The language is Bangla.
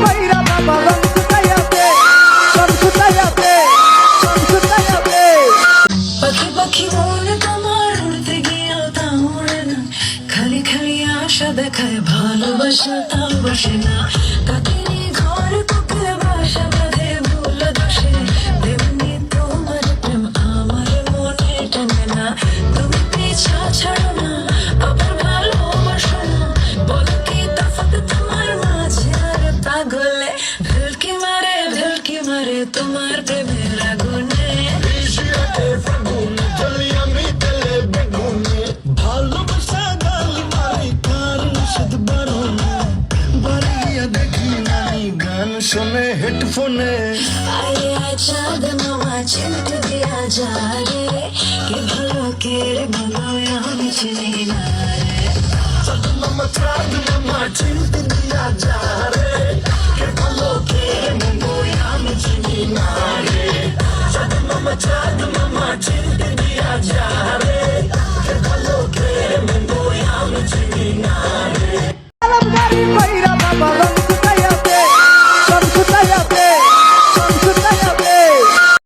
কইরা বাবা রং ছুটাইয়াছে, রং ছুটাইয়াছে, রং ছুটাইয়াছে। পাখি পাখি মনে তোমার উড়তে গিয়েও তা উড়ে না, খালি খালি আশা দেখায় ভালোবাসা তাও বসে না। কাকেরই ঘর কোকিল বাসা বাঁধে ভুল দোষে, তেমনি তোমার প্রেম আমার মনে টানে না। তুমি পিছা ছাড়ো না, আবার ভালোবাসো না, বলো কি তফাৎ তোমার মাঝে আর পাগলে? ঢুলকি মারে তোমার প্রেমের আগুনে। ভালোবাসা গাল মারি কার শুধু বারণে, বাড়ি গিয়া দেখি নাই গান শোনে হেডফোনে। আরে চাঁদ মামা চিমটে দিয়া যা রে, কে ভালো কে রে ভালো আমি চিনি না রে। চাঁদ মামা চিনতে দিয়া যা রে, কে ভালো কে মঙ্গো আমি চিনি না রে। চাঁদ মামা চিনতে দিয়া যা রে।